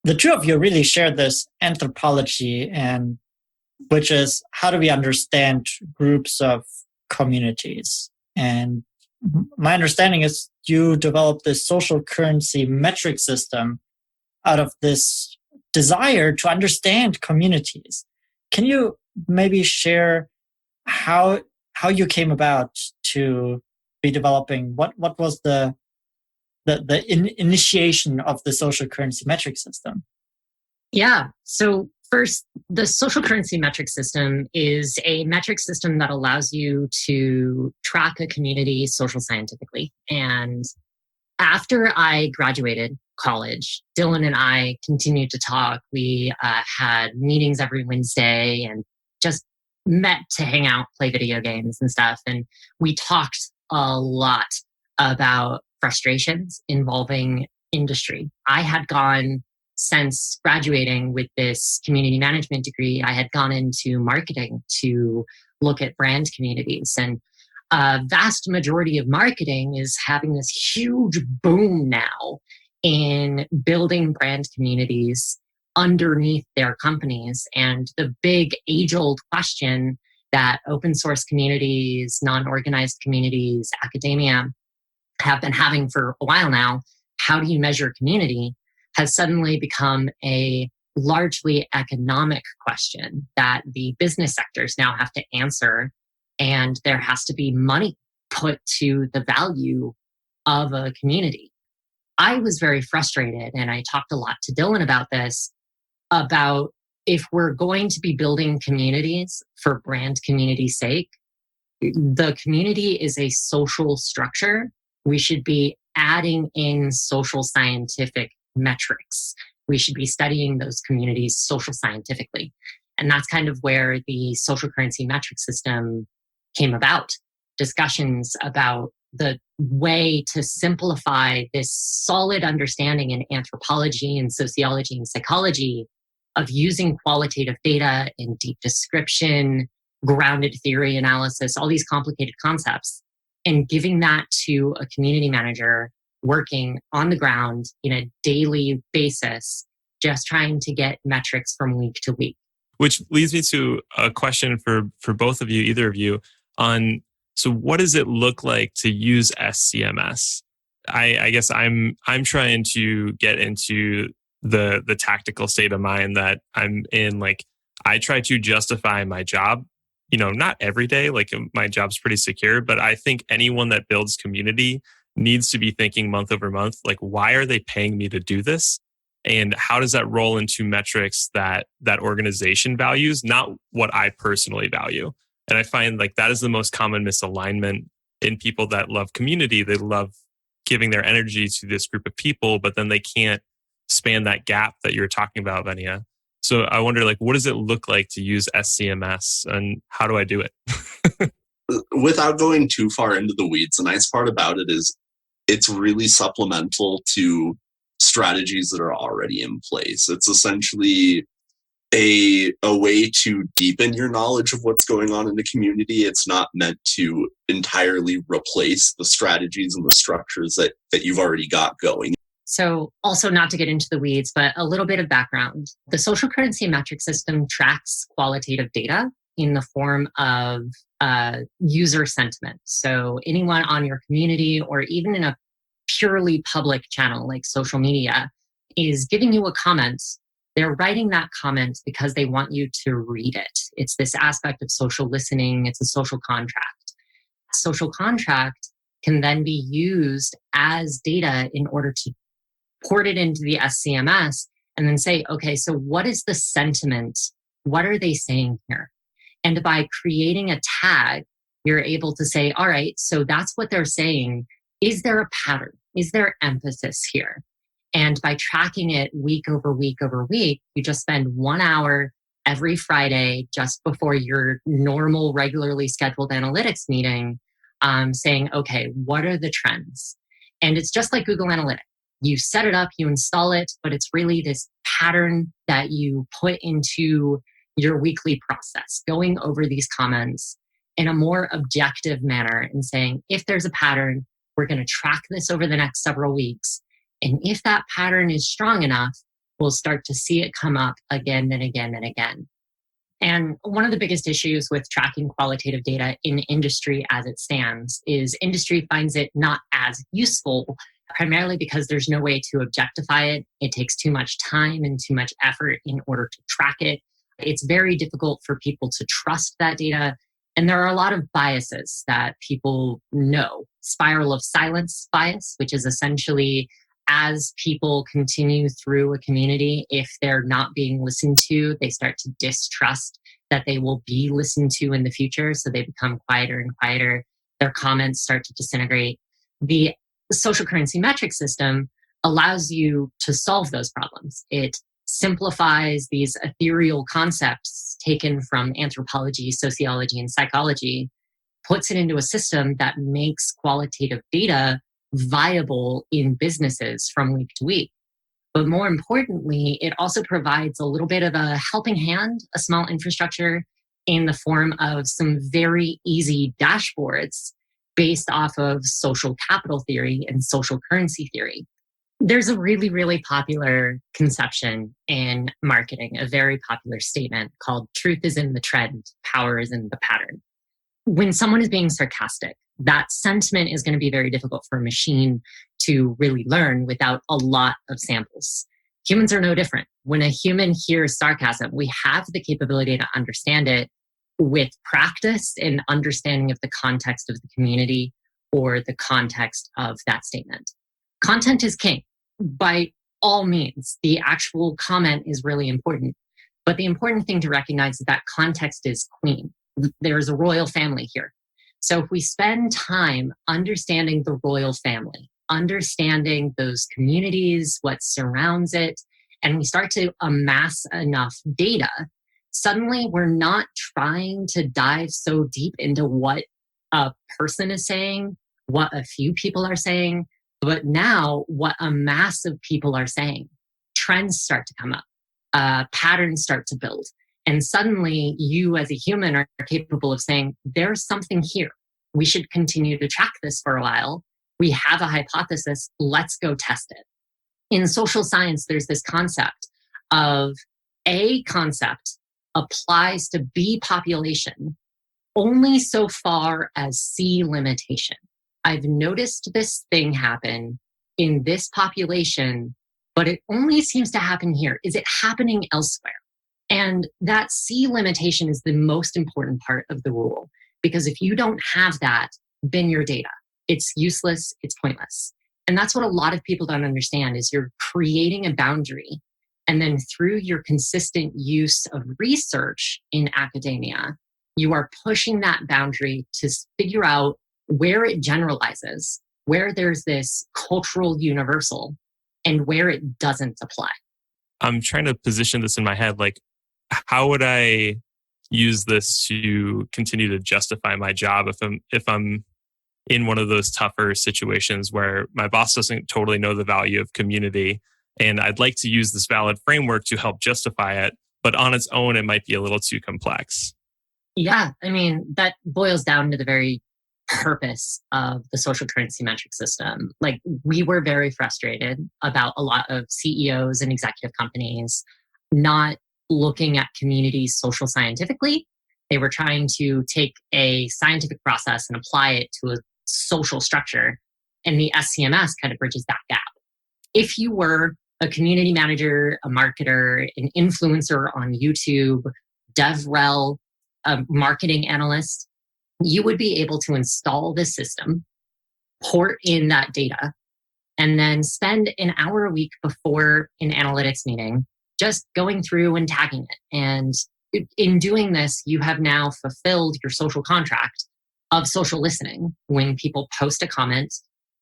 the two of you really share this anthropology, and which is how do we understand groups of communities? And my understanding is you developed this social currency metric system out of this desire to understand communities. Can you maybe share how you came about to be developing what was the initiation of the social currency metric system? Yeah. So first, the social currency metric system is a metric system that allows you to track a community social scientifically. And after I graduated college, Dylan and I continued to talk. We had meetings every Wednesday and just met to hang out, play video games and stuff. And we talked a lot about frustrations involving industry. I had gone, since graduating with this community management degree, I had gone into marketing to look at brand communities. And a vast majority of marketing is having this huge boom now in building brand communities underneath their companies. And the big age-old question that open source communities, non-organized communities, academia have been having for a while now, how do you measure community, has suddenly become a largely economic question that the business sectors now have to answer. And there has to be money put to the value of a community. I was very frustrated, and I talked a lot to Dylan about this, about if we're going to be building communities for brand community's sake, the community is a social structure. We should be adding in social scientific metrics. We should be studying those communities social scientifically. And that's kind of where the social currency metric system came about. Discussions about the way to simplify this solid understanding in anthropology and sociology and psychology of using qualitative data in deep description, grounded theory analysis, all these complicated concepts, and giving that to a community manager working on the ground in a daily basis, just trying to get metrics from week to week. Which leads me to a question for both of you, either of you, on so what does it look like to use SCMS? I guess I'm trying to get into the tactical state of mind that I'm in. Like, I try to justify my job, not every day, like my job's pretty secure, but I think anyone that builds community needs to be thinking month over month, like, why are they paying me to do this? And how does that roll into metrics that organization values, not what I personally value? And I find like that is the most common misalignment in people that love community. They love giving their energy to this group of people, but then they can't span that gap that you're talking about, Venia. So I wonder, like, what does it look like to use SCMS and how do I do it? Without going too far into the weeds, the nice part about it is it's really supplemental to strategies that are already in place. It's essentially a way to deepen your knowledge of what's going on in the community. It's not meant to entirely replace the strategies and the structures that you've already got going. So also, not to get into the weeds, but a little bit of background. The social currency metric system tracks qualitative data in the form of user sentiment. So anyone on your community or even in a purely public channel like social media is giving you a comment. They're writing that comment because they want you to read it. It's this aspect of social listening. It's a social contract. Social contract can then be used as data in order to port it into the SCMS and then say, okay, so what is the sentiment? What are they saying here? And by creating a tag, you're able to say, all right, so that's what they're saying. Is there a pattern? Is there emphasis here? And by tracking it week over week over week, you just spend 1 hour every Friday just before your normal, regularly scheduled analytics meeting, saying, okay, what are the trends? And it's just like Google Analytics. You set it up, you install it, but it's really this pattern that you put into your weekly process, going over these comments in a more objective manner and saying, if there's a pattern, we're going to track this over the next several weeks. And if that pattern is strong enough, will start to see it come up again and again and again. And one of the biggest issues with tracking qualitative data in industry as it stands is industry finds it not as useful, primarily because there's no way to objectify it. It takes too much time and too much effort in order to track it. It's very difficult for people to trust that data. And there are a lot of biases that people know. Spiral of silence bias, which is essentially as people continue through a community, if they're not being listened to, they start to distrust that they will be listened to in the future. So they become quieter and quieter. Their comments start to disintegrate. The social currency metric system allows you to solve those problems. It simplifies these ethereal concepts taken from anthropology, sociology, and psychology, puts it into a system that makes qualitative data viable in businesses from week to week. But more importantly, it also provides a little bit of a helping hand, a small infrastructure in the form of some very easy dashboards based off of social capital theory and social currency theory. There's a really, really popular conception in marketing, a very popular statement called truth is in the trend, power is in the pattern. When someone is being sarcastic, that sentiment is going to be very difficult for a machine to really learn without a lot of samples. Humans are no different. When a human hears sarcasm, we have the capability to understand it with practice and understanding of the context of the community or the context of that statement. Content is king. By all means, the actual comment is really important. But the important thing to recognize is that context is queen. There's a royal family here. So if we spend time understanding the royal family, understanding those communities, what surrounds it, and we start to amass enough data, suddenly we're not trying to dive so deep into what a person is saying, what a few people are saying, but now what a mass of people are saying. Trends start to come up, patterns start to build. And suddenly you as a human are capable of saying, there's something here. We should continue to track this for a while. We have a hypothesis. Let's go test it. In social science, there's this concept of A concept applies to B population only so far as C limitation. I've noticed this thing happen in this population, but it only seems to happen here. Is it happening elsewhere? And that C limitation is the most important part of the rule, because if you don't have that, then your data, it's useless, it's pointless. And that's what a lot of people don't understand is you're creating a boundary. And then through your consistent use of research in academia, you are pushing that boundary to figure out where it generalizes, where there's this cultural universal, and where it doesn't apply. I'm trying to position this in my head. Like, how would I use this to continue to justify my job if I'm in one of those tougher situations where my boss doesn't totally know the value of community, and I'd like to use this valid framework to help justify it, but on its own, it might be a little too complex. Yeah, I mean, that boils down to the very purpose of the social currency metric system. Like, we were very frustrated about a lot of CEOs and executive companies not looking at communities social scientifically. They were trying to take a scientific process and apply it to a social structure. And the SCMS kind of bridges that gap. If you were a community manager, a marketer, an influencer on YouTube, DevRel, a marketing analyst, you would be able to install this system, port in that data, and then spend an hour a week before an analytics meeting just going through and tagging it. And in doing this, you have now fulfilled your social contract of social listening. When people post a comment,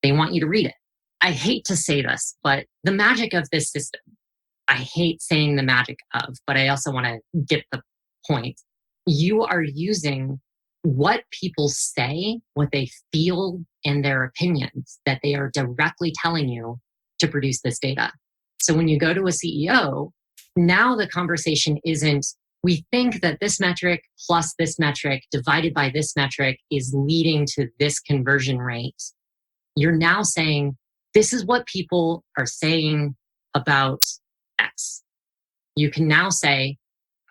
they want you to read it. I hate to say this, but the magic of this system, I hate saying the magic of, but I also want to get the point. You are using what people say, what they feel, and their opinions that they are directly telling you to produce this data. So when you go to a CEO, now the conversation isn't, we think that this metric plus this metric divided by this metric is leading to this conversion rate. You're now saying, this is what people are saying about X. You can now say,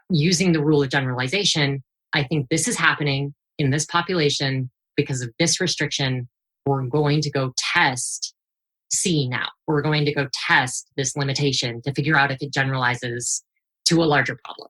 using the rule of generalization, I think this is happening in this population because of this restriction. We're going to go test C now. We're going to go test this limitation to figure out if it generalizes to a larger problem.